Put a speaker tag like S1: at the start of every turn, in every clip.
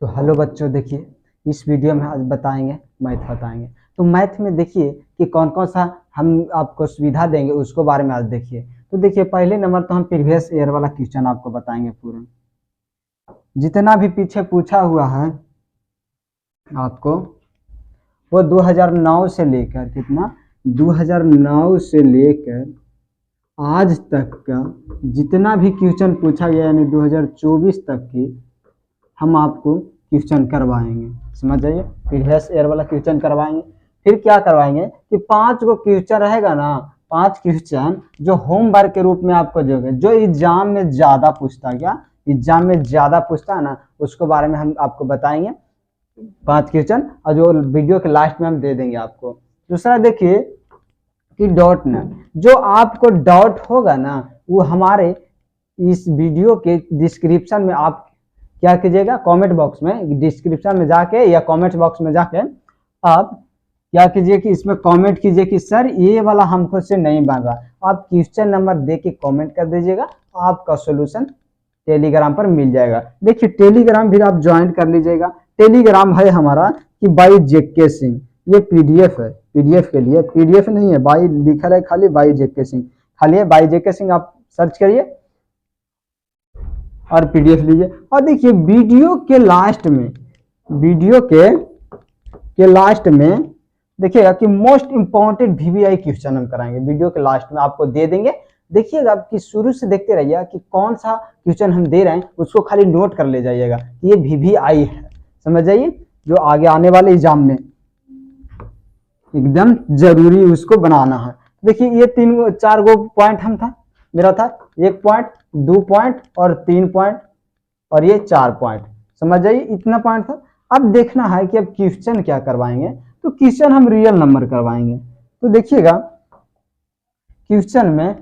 S1: तो हेलो बच्चों, देखिए इस वीडियो में आज मैथ बताएंगे। तो मैथ में देखिए कि कौन कौन सा हम आपको सुविधा देंगे उसको बारे में आज देखिए। तो देखिए पहले नंबर तो हम प्रीवियस ईयर वाला क्वेश्चन आपको बताएंगे। पूरा जितना भी पीछे पूछा हुआ है आपको वो 2009 से लेकर कितना 2009 से लेकर आज तक का जितना भी क्वेश्चन पूछा गया यानी 2024 तक की हम आपको क्वेश्चन करवाएंगे। समझ जाइए, प्रीवियस ईयर वाला क्वेश्चन करवाएंगे। फिर क्या करवाएंगे कि 5 गो क्वेश्चन रहेगा ना, 5 क्वेश्चन जो होमवर्क के रूप में आपको दोगे, जो एग्जाम में ज्यादा पूछता है ना, उसको बारे में हम आपको बताएंगे 5 क्वेश्चन, और जो वीडियो के लास्ट में हम दे देंगे आपको। दूसरा देखिए कि डॉट नेट, जो आपको डाउट होगा ना वो हमारे इस वीडियो के डिस्क्रिप्शन में आप क्या कीजिएगा, कमेंट बॉक्स में डिस्क्रिप्शन में जाके या कमेंट बॉक्स में जाके आप क्या कीजिए कि इसमें कमेंट कीजिए कि सर ये वाला हमको से नहीं बन रहा। आप क्वेश्चन नंबर दे के कमेंट कर दीजिएगा, आपका सॉल्यूशन टेलीग्राम पर मिल जाएगा। देखिए टेलीग्राम भी आप ज्वाइन कर लीजिएगा। टेलीग्राम है हमारा कि बाई जेके सिंह, ये पीडीएफ है, पीडीएफ के लिए, पीडीएफ नहीं है, बाई लिखा है खाली, बाई जेके सिंह खाली है, बाई जेके सिंह आप सर्च करिए और पीडीएफ लीजिए। और देखिए वीडियो के लास्ट में देखिएगा कि मोस्ट इंपॉर्टेंट वीवीआई क्वेश्चन हम कराएंगे, वीडियो के लास्ट में आपको दे देंगे। देखिएगा कि शुरू से देखते रहिएगा कि कौन सा क्वेश्चन हम दे रहे हैं, उसको खाली नोट कर ले जाइएगा, ये वीवीआई है। समझ जाइए, जो आगे आने वाले एग्जाम में एकदम जरूरी उसको बनाना है। देखिए ये 4 गो पॉइंट मेरा था, 1 पॉइंट, 2 पॉइंट और 3 पॉइंट और ये 4 पॉइंट। समझ जाइए इतना पॉइंट था। अब देखना है कि अब क्वेश्चन क्या करवाएंगे, तो क्वेश्चन हम रियल नंबर करवाएंगे। तो देखिएगा क्वेश्चन में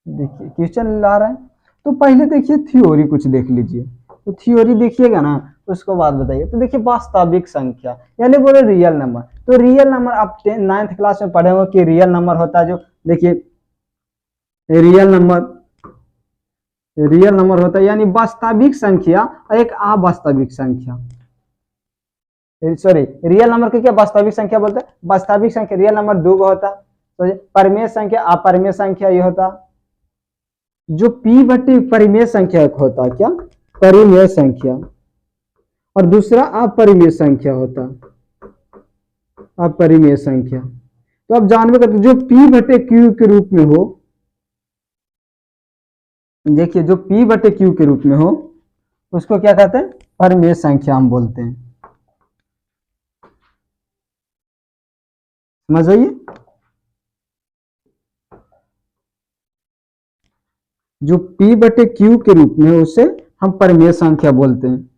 S1: देखिए क्वेश्चन ला रहे हैं, तो पहले देखिए थ्योरी कुछ देख लीजिए। तो थ्योरी देखिएगा ना, उसको बाद बताइए। तो देखिए वास्तविक संख्या यानी बोले रियल नंबर। तो रियल नंबर आप 9th क्लास में पढ़े हो कि रियल नंबर होता है, जो देखिए रियल नंबर होता है यानी वास्तविक संख्या और एक अवास्तविक संख्या। सॉरी, रियल नंबर को क्या वास्तविक संख्या बोलते हैं? वास्तविक संख्या रियल नंबर 2 गो होता। तो परिमेय संख्या अपरिमेय संख्या ये होता। जो p बटे परिमेय संख्या होता, क्या परिमेय संख्या, और दूसरा अपरिमेय संख्या होता, अपरिमेय संख्या। तो आप जानबे करते जो p बटे q के रूप में हो, देखिए जो p बटे q के रूप में हो उसको क्या कहते हैं? परिमेय संख्या हम बोलते हैं। समझ आइए, जो p बटे q के रूप में है उसे हम परिमेय संख्या बोलते हैं।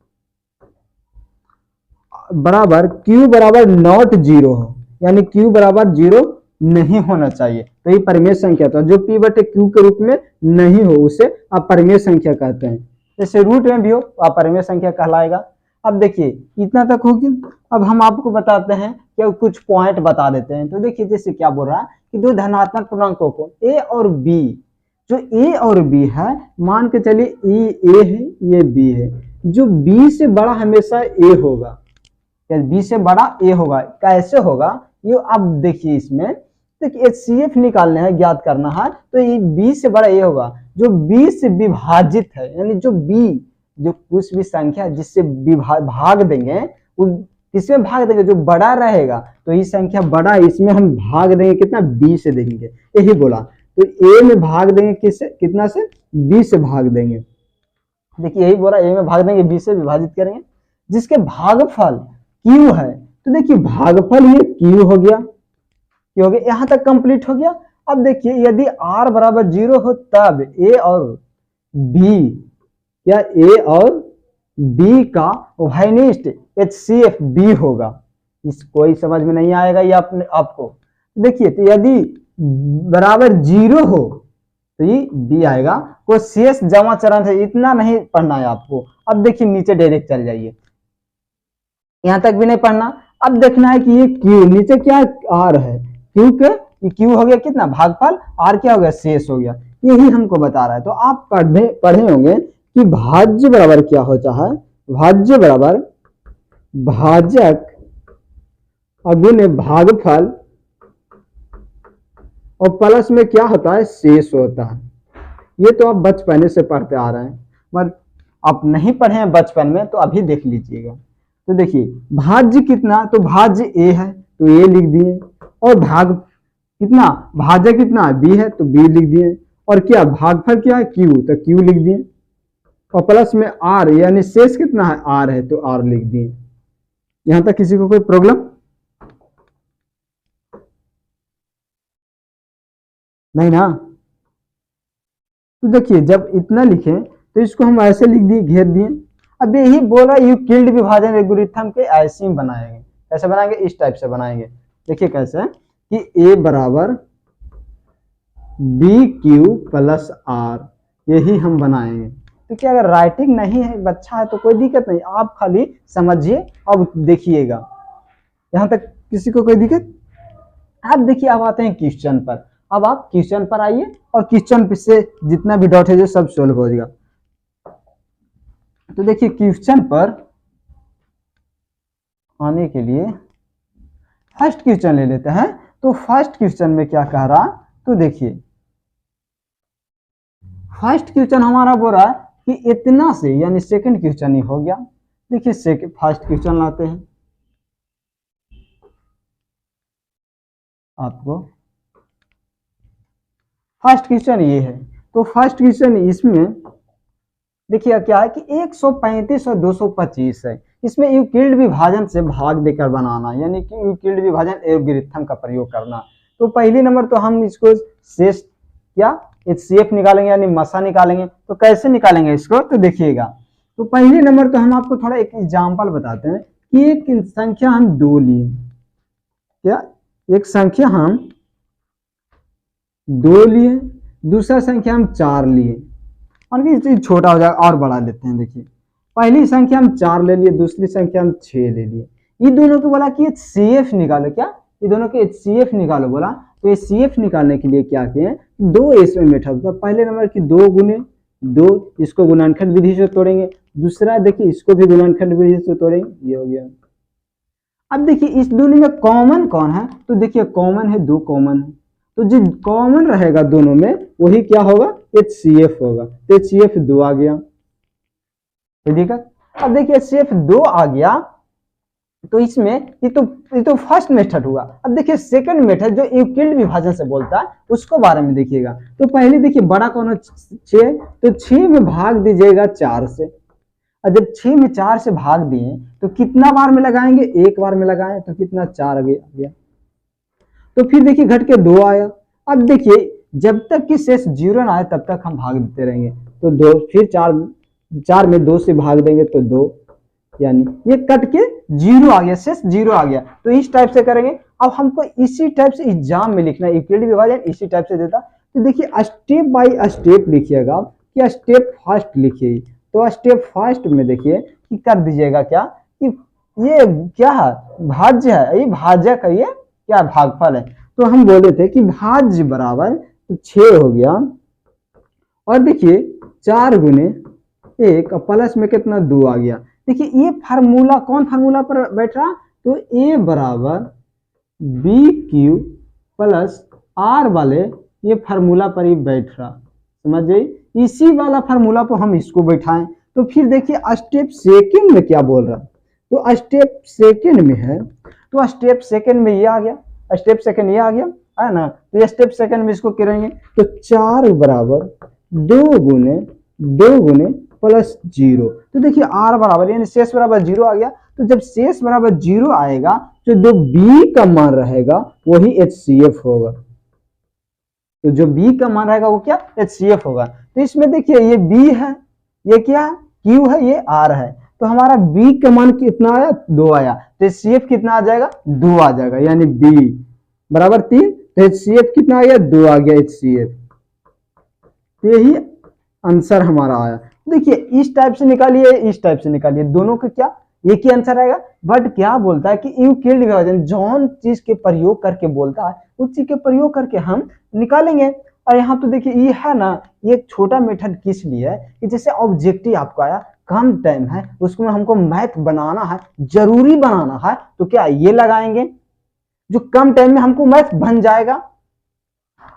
S1: बराबर q बराबर नॉट 0 हो, यानी q बराबर 0 नहीं होना चाहिए, तो ये परिमेय संख्या था। जो p बटे q के रूप में नहीं हो उसे अपरिमेय संख्या कहते हैं। जैसे रूट में भी हो तो अपरिमेय संख्या कहलाएगा। अब देखिए इतना तक हो गया। अब हम आपको बताते हैं कि कुछ पॉइंट बता देते हैं। तो देखिए जैसे क्या बोल रहा है कि दो धनात्मक पूर्णांकों को a और b, जो a और b है, मान के चलिए ये a है ये b है, जो b से बड़ा हमेशा a होगा, b से बड़ा a होगा। कैसे होगा ये अब देखिए, इसमें देखिए HCF निकालना है, ज्ञात करना है, तो ये b से बड़ा a होगा। जो b से विभाजित है यानी जो b, जो कुछ भी संख्या जिससे भाग देंगे वो किसमें भाग देंगे, जो बड़ा रहेगा। तो ये संख्या बड़ा है, इसमें हम भाग देंगे कितना, b से देंगे, यही बोला। तो a में भाग देंगे किससे, कितना से, b से भाग देंगे। देखिए यही बोला, a में भाग देंगे, b से विभाजित करेंगे, जिसके भागफल q है। तो देखिए भागफल ये q हो गया, हो गया, यहां तक कंप्लीट हो गया। अब देखिए यदि r बराबर 0 हो तब a और b, या a और b का उभयनिष्ठ HCF b होगा। इस कोई समझ में नहीं आएगा ये आपको। देखिए तो यदि बराबर 0 हो तो ये b आएगा। कोई शेष जमा चरण है, इतना नहीं पढ़ना है आपको। अब देखिए नीचे डायरेक्ट चल जाइए, यहां तक भी नहीं पढ़ना। अब देखना है कि ये q, नीचे क्या r है, q के q हो गया कितना, भागफल, r क्या हो गया, शेष हो गया। यही हमको बता रहा है। तो आप पढ़े होंगे कि भाज्य बराबर क्या होता है, भाज्य बराबर भाजक गुणे भागफल और प्लस में क्या होता है, शेष होता है। ये तो आप बचपन से पढ़ते आ रहे हैं, मगर आप नहीं पढ़े हैं बचपन में तो अभी देख लीजिएगा। तो देखिए भाज्य कितना, तो भाज्य ए है तो ए लिख दिए, और भाग कितना, भाज्य कितना बी है तो बी लिख दिए, और क्या भागफल क्या है क्यू, तो क्यू लिख दिए, और प्लस में आर यानी शेष कितना है आर है तो आर लिख दिए। यहां तक किसी को कोई प्रॉब्लम नहीं ना? तो देखिए जब इतना लिखे तो इसको हम ऐसे लिख दिए, घेर दिए। अब यही बोला यूक्लिड विभाजन एल्गोरिथम के ऐसे ही बनाएंगे। कैसे बनाएंगे, इस टाइप से बनाएंगे। देखिए कैसे कि ए बराबर बी क्यू प्लस आर, यही हम बनाएंगे। तो क्या अगर राइटिंग नहीं है बच्चा है तो कोई दिक्कत नहीं, आप खाली समझिए और देखिएगा। यहां तक किसी को कोई दिक्कत? अब देखिए अब आते हैं क्वेश्चन पर। अब आप क्वेश्चन पर आइए और क्वेश्चन से जितना भी डाउट है जो सब सोल्व हो जाएगा। तो देखिए क्वेश्चन पर आने के लिए फर्स्ट क्वेश्चन ले लेते हैं। तो फर्स्ट क्वेश्चन में क्या कह रहा, तो देखिए फर्स्ट क्वेश्चन हमारा बोल रहा है कि इतना से, यानी सेकंड क्वेश्चन ही हो गया। देखिए फर्स्ट क्वेश्चन लाते हैं आपको। फर्स्ट क्वेश्चन ये है, तो फर्स्ट क्वेश्चन इसमें देखिए क्या है कि 135 और 225 है। इसमें यूक्लिड विभाजन से भाग देकर बनाना, यानी कि यूक्लिड विभाजन एल्गोरिथम का प्रयोग करना। तो पहली नंबर तो हम इसको शेष क्या एचसीएफ निकालेंगे, यानी मसा निकालेंगे। तो कैसे निकालेंगे इसको, तो देखिएगा। तो पहली नंबर तो हम आपको थोड़ा एक एग्जाम्पल बताते हैं कि एक संख्या हम 2 लिए, क्या एक संख्या हम 2 लिए, दूसरा संख्या हम 4 लिए, और छोटा हो जाएगा और बढ़ा लेते हैं। देखिए पहली संख्या हम 4 ले लिए, दूसरी संख्या हम 6 ले लिए। ये दोनों को बोला कि एचसीएफ निकालो, क्या ये दोनों के एचसीएफ निकालो बोला। तो एचसीएफ निकालने के लिए क्या किए, 2 इसमें मेथड। तो पहले नंबर की 2 गुने 2, इसको गुणनखंड विधि से तोड़ेंगे। दूसरा देखिए इसको भी गुणनखंड विधि से तोड़ेंगे, ये हो गया। अब देखिए इस दोनों में कॉमन कौन है, तो देखिए कॉमन है 2 कॉमन है, तो जो कॉमन रहेगा दोनों में वही क्या होगा, एचसीएफ होगा। तो एचसीएफ 2 आ गया, ठीक है। अब देखिए एचसीएफ 2 आ गया, तो इसमें ये तो फर्स्ट मेथड हुआ। अब देखिए सेकंड मेथड जो यूक्लिड विभाजन से बोलता है उसको बारे में देखिएगा। तो पहले देखिए बड़ा कौन है 6, तो 6 में भाग दीजिएगा 4 से। और जब 6 में 4 से भाग दिए तो कितना बार में लगाएंगे, एक बार में लगाएं, तो कितना 4 आ गया। तो फिर देखिए घट के 2 आया। अब देखिए जब तक कि शेष 0 ना आए तब तक हम भाग देते रहेंगे। तो 2, फिर 4 में 2 से भाग देंगे तो 2, यानी ये कट के 0 आ गया, शेष 0 आ गया। तो इस टाइप से करेंगे। अब हमको इसी टाइप से एग्जाम में लिखना है, यूक्लिड विभाजन इसी टाइप से देता। तो देखिए स्टेप बाय स्टेप लिखिएगा, क्या स्टेप फर्स्ट लिखिए। तो स्टेप फर्स्ट में देखिए कि कर दीजिएगा क्या कि ये क्या है, भाज्य है, ये भाजक है, ये क्या भागफल है। तो हम बोले थे कि भाज्य बराबर 6 हो गया, और देखिए 4 गुने 1 प्लस में कितना 2 आ गया। देखिए ये फार्मूला कौन फार्मूला पर बैठ रहा, तो ए बराबर बी क्यू प्लस आर वाले ये फार्मूला पर ही बैठ रहा, समझिए। इसी वाला फार्मूला पर हम इसको बैठाएं। तो फिर देखिए स्टेप सेकंड में क्या बोल रहा, तो स्टेप सेकंड में है, तो स्टेप सेकंड में ये आ गया, स्टेप सेकंड ये आ गया है ना। तो स्टेप सेकंड में इसको करेंगे तो 4 बराबर 2 गुने प्लस 0। तो देखिए आर बराबर यानी शेष बराबर 0 आ गया। तो जब शेष बराबर 0 आएगा तो जो बी का मान रहेगा वही एचसीएफ होगा। तो जो बी का मान रहेगा वो क्या, एचसीएफ होगा। तो इसमें देखिए ये बी है, ये क्या है, क्यू है, ये आर है। तो हमारा बी का मान कितना आया, 2 आया। तो एचसीएफ कितना आ जाएगा, 2 आ जाएगा, यानी बी बराबर 3। तो एचसीएफ कितना आ गया, 2 आ गया एचसीएफ। यही आंसर हमारा आया। देखिए इस टाइप से निकालिए, इस टाइप से निकालिए, दोनों का क्या एक ही आंसर आएगा। बट क्या बोलता है कि यूक्लिड विभाजन जौन चीज के प्रयोग करके बोलता है उस चीज के प्रयोग करके हम निकालेंगे। और यहाँ तो देखिए ये है ना, ये एक छोटा मेथड किस लिए है कि जैसे ऑब्जेक्टिव आपको आया, कम टाइम है, उसमें हमको मैथ बनाना है, जरूरी बनाना है, तो क्या ये लगाएंगे जो कम टाइम में हमको मैथ बन जाएगा।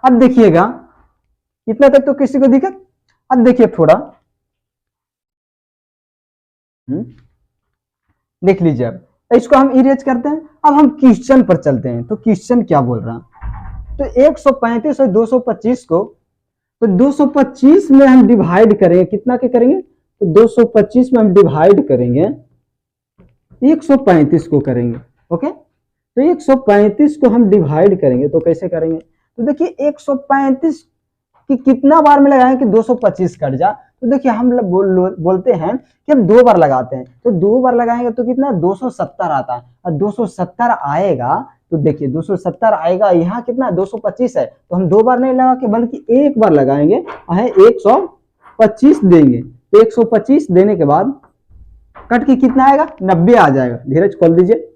S1: अब देखिएगा इतना तक तो किसी को दिक्कत। अब देखिए थोड़ा देख लीजिए, अब इसको हम इरेज करते हैं। अब हम क्वेश्चन पर चलते हैं, तो क्वेश्चन क्या बोल रहा है, तो 135 और 225 को, तो 225 में हम डिवाइड करेंगे, कितना के करेंगे, तो 225 में हम डिवाइड करेंगे 135 को करेंगे। ओके, तो 135 को हम डिवाइड करेंगे तो कैसे करेंगे, तो देखिए 135 कि कितना बार में लगाएं कि 225 कट जा, तो देखिए हम बोलते हैं कि हम 2 बार लगाते हैं, तो 2 बार लगाएंगे तो कितना 270 आता है, और 270 आएगा, तो देखिए 270 आएगा, यहाँ कितना 225 है, तो हम 2 बार नहीं लगा के बल्कि 1 बार लगाएंगे, 125 देंगे, तो 125 देने के बाद कट के कितना आएगा 90 आ जाएगा। धीरज खोल दीजिए,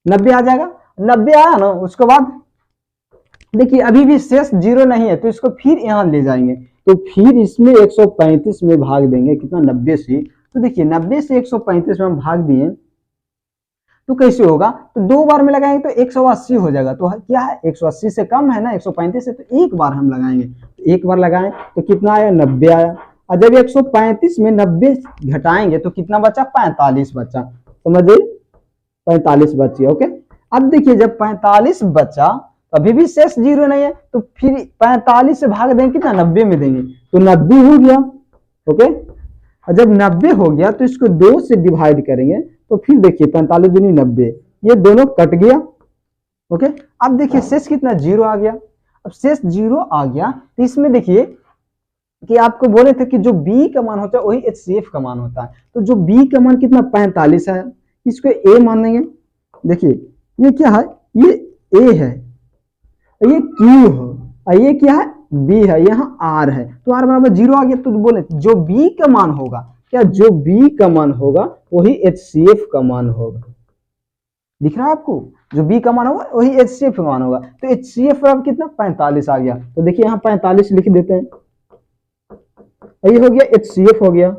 S1: 90 आ जाएगा। 90 आया ना, उसके बाद देखिए अभी भी शेष 0 नहीं है, तो इसको फिर यहां ले जाएंगे, तो फिर इसमें 135 में भाग देंगे, कितना 90 से, तो देखिए 90 से 135 में हम भाग दिए तो कैसे होगा, तो 2 बार में लगाएंगे तो 180 हो जाएगा, तो क्या है 180 से कम है ना 135 से, तो 1 बार हम लगाएंगे, तो 1 बार लगाएं तो कितना आया 90 आया, और जब 135 में 90 घटाएंगे तो कितना बचा 45 बचा, समझिए 45 बची। ओके, अब देखिए जब 45 बचा तो अभी भी शेष 0 नहीं है, तो फिर 45 से भाग देंगे कितना 90 में देंगे, तो 90 हो गया। ओके, और जब 90 हो गया तो इसको 2 से डिवाइड करेंगे, तो फिर देखिए 45 दूनी 90, ये दोनों कट गया। ओके, अब देखिए शेष कितना 0 आ गया। अब शेष 0 आ गया तो इसमें देखिए कि आपको बोले थे कि जो b का मान होता है वही HCF का मान होता है, तो जो b का मान कितना 45 है, इसको a मानेंगे। देखिए ये क्या है, ये a है, ये Q है, और ये क्या है B है, यहाँ R है, तो R बराबर 0 आ गया, तो बोले जो B का मान होगा, क्या जो B का मान होगा वही HCF का मान होगा। दिख रहा है आपको, जो B का मान होगा वही HCF का मान होगा, तो HCF बराबर कितना 45 आ गया, तो देखिए यहाँ 45 लिख देते हैं, ये हो गया HCF हो गया।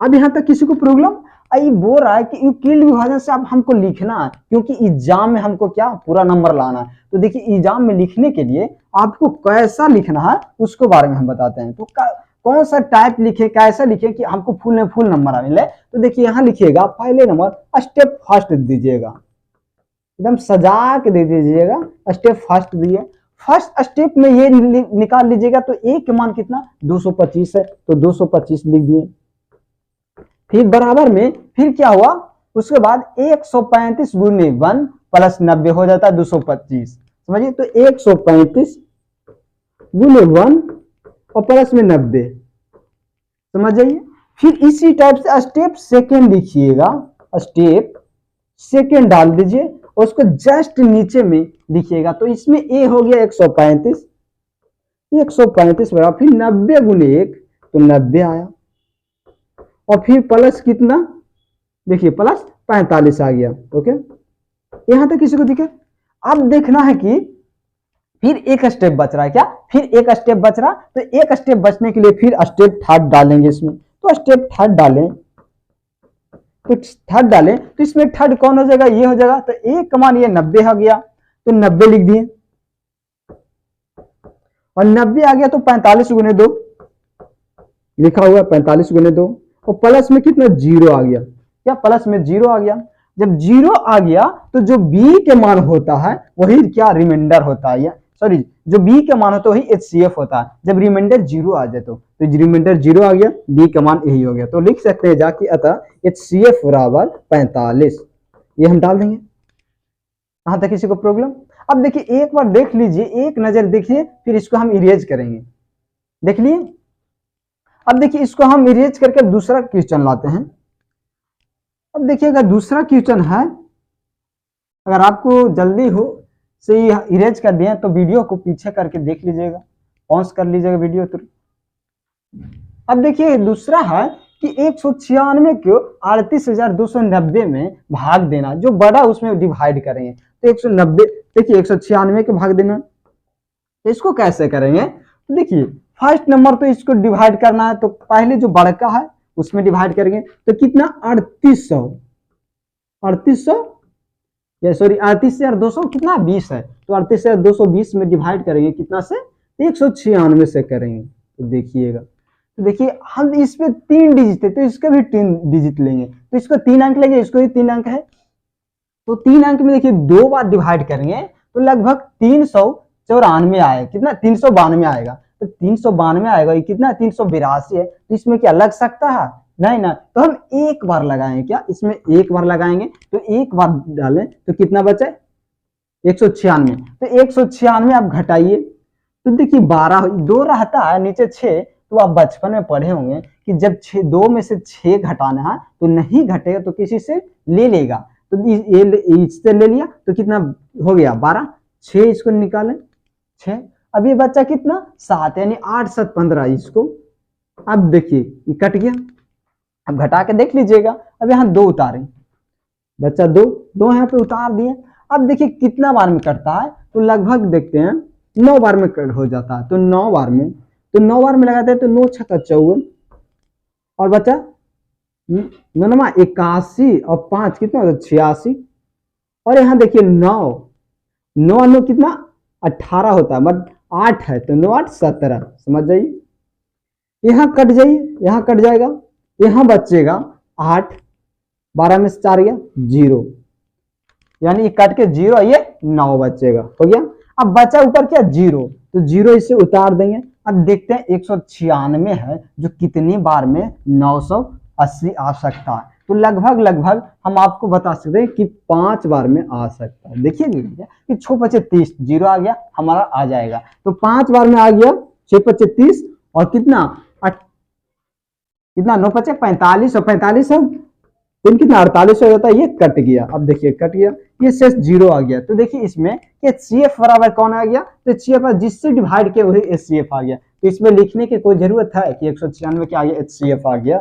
S1: अब यहां तक किसी को प्रॉब्लम आई, बोल रहा है कि यूक्लिड विभाजन से अब हमको लिखना है, क्योंकि एग्जाम में हमको क्या पूरा नंबर लाना है, तो देखिए एग्जाम में लिखने के लिए आपको कैसा लिखना है उसके बारे में हम बताते हैं, तो कौन सा टाइप लिखे, कैसा लिखे कि हमको फुल नंबर मिले, तो देखिए यहाँ लिखिएगा पहले नंबर स्टेप फर्स्ट दीजिएगा, एकदम सजा के दे दीजिएगा, स्टेप फर्स्ट दिए, फर्स्ट स्टेप में ये निकाल लीजिएगा, तो ए के मान कितना 225 है, तो 225 लिख दिए, फिर बराबर में फिर क्या हुआ, उसके बाद 135 गुने 1 प्लस 90 हो जाता है 225, समझिए, तो 135 गुने 1 और प्लस में 90, समझ जाइए। फिर इसी टाइप से स्टेप सेकेंड लिखिएगा, स्टेप सेकेंड डाल दीजिए, उसको जस्ट नीचे में लिखिएगा, तो इसमें ए हो गया 135 बराबर फिर 90 गुने 1, तो 90 आया, और फिर प्लस कितना, देखिए प्लस 45 आ गया। ओके, यहां तक किसी को दिखे। अब देखना है कि फिर एक स्टेप बच रहा है, क्या फिर एक स्टेप बच रहा, तो एक स्टेप बचने के लिए फिर स्टेप थर्ड डालेंगे इसमें, तो स्टेप थर्ड डालें, तो थर्ड डालें, तो इसमें थर्ड कौन हो जाएगा, ये हो जाएगा, तो एक का मान ये 90 आ गया, तो 90 लिख दिए, और 90 आ गया तो 45 गुने 2 लिखा हुआ, 45 गुने 2, और प्लस में कितना 0 आ गया, क्या प्लस में 0 आ गया। जब 0 आ गया तो जो b के मान होता है वही क्या रिमाइंडर होता है, सॉरी जो b के मान होता है वही HCF होता है, जब रिमाइंडर 0 आ जाए तो रिमाइंडर 0 आ गया, b का मान यही हो गया, तो लिख सकते हैं जाके अतः HCF बराबर 45, ये हम डाल देंगे। कहां तक किसी को प्रॉब्लम। अब देखिए एक बार देख लीजिए, एक नजर देखिए, फिर इसको हम इरेज करेंगे, देख लिए। अब देखिए इसको हम इरेज करके दूसरा क्वेश्चन लाते हैं। अब देखिएगा दूसरा क्वेश्चन है, अगर आपको जल्दी हो से इरेज कर दिए तो वीडियो को पीछे करके देख लीजिएगा, पॉज कर लीजिएगा वीडियो तो। अब देखिए दूसरा है कि 196 को 38,290 में भाग देना, जो बड़ा उसमें डिवाइड करेंगे, तो 190 देखिए 196 के भाग देना, तो इसको कैसे करेंगे? तो देखिए फर्स्ट नंबर तो इसको डिवाइड करना है, तो पहले जो बड़का है उसमें डिवाइड करेंगे, तो कितना 3800, 3800 या सॉरी 38 से 200 कितना 20 है, तो 38 से 220 में डिवाइड करेंगे कितना से 196 से करेंगे। तो देखिएगा, तो देखिए हम इसमें 3 डिजिट है तो इसका भी 3 डिजिट लेंगे, तो इसको 3 अंक लेंगे, इसको भी 3 अंक है, तो 3 अंक में देखिए 2 बार डिवाइड करेंगे तो लगभग 394 आएगा, कितना 392 आएगा, तो 392 आएगा, ये कितना 382 है, तो इसमें क्या लग सकता है? नहीं ना, तो हम एक बार लगाएंगे, क्या इसमें एक बार लगाएंगे, तो एक बार डालें तो कितना बचे 196, तो 196 आप घटाइए, तो देखिए 12 2 रहता है नीचे 6, तो आप बचपन में पढ़े होंगे कि जब 2 में से 6 घटाना है तो नहीं घटेगा तो किसी से ले लेगा, तो ये इससे ले लिया तो कितना हो गया 12, 6 इसको निकालें 6, अब ये बच्चा कितना 7, यानी 8 7 15 इसको, अब देखिए ये कट गया, अब घटा के देख लीजिएगा, अब यहाँ 2 उतारें, बच्चा 2 यहाँ पे उतार दिए, अब देखिए कितना बार में कटता है, तो लगभग देखते हैं 9 बार में कट हो जाता है, तो 9 बार में, तो 9 बार में लगाते हैं तो 9 छक्का 54, और बच्चा 9 81 और 5 कितना होता है 86, और यहाँ देखिए 9 कितना 18 होता है, मतलब 8 है तो 9 8 17, समझ जाइए, यहाँ कट जाइए, यहाँ कट जाएगा, यहाँ बचेगा 8, 12 में से 4 गया 0, यानी ये कट के 0, ये 9 बचेगा, हो गया। अब बचा ऊपर क्या 0, तो 0 इसे उतार देंगे, अब देखते हैं 196 है जो कितनी बार में 980 आ सकता है, तो लगभग हम आपको बता सकते हैं कि 5 बार में आ सकता है। देखिए कि 6 5 30, 0 आ गया हमारा आ जाएगा, तो 5 बार में आ गया 6 5 30, और कितना 9 5 45, और 45 है फिर कितना 48 हो जाता है, ये कट गया, अब देखिए कट गया, ये शेष 0 आ गया, तो देखिए इसमें HCF बराबर कौन आ गया, तो HCF जिससे डिवाइड किया वही HCF आ गया, तो इसमें लिखने की कोई जरूरत है कि 196 क्या आ गया, HCF आ गया।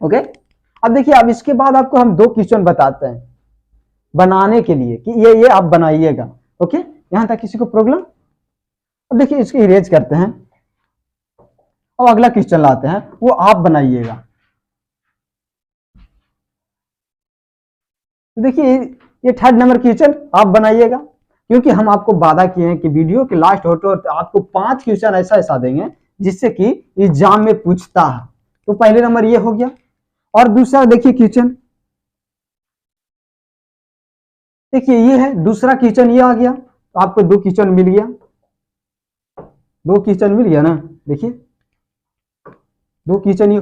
S1: ओके, अब देखिए अब इसके बाद आपको हम 2 क्वेश्चन बताते हैं बनाने के लिए कि ये आप बनाइएगा। ओके, यहां तक किसी को प्रॉब्लम? अब देखिए इसको इरेज करते हैं और अगला क्वेश्चन लाते हैं, वो आप बनाइएगा। देखिए ये 3rd नंबर क्वेश्चन आप बनाइएगा, क्योंकि हम आपको वादा किए हैं कि वीडियो के लास्ट होते होते आपको 5 क्वेश्चन ऐसा देंगे जिससे कि एग्जाम में पूछता है, तो पहले नंबर ये हो गया, और दूसरा देखिए क्वेश्चन, देखिए ये है दूसरा क्वेश्चन, ये आ गया, तो आपको 2 क्वेश्चन मिल गया, 2 क्वेश्चन मिल गया ना, देखिए 2 क्वेश्चन ये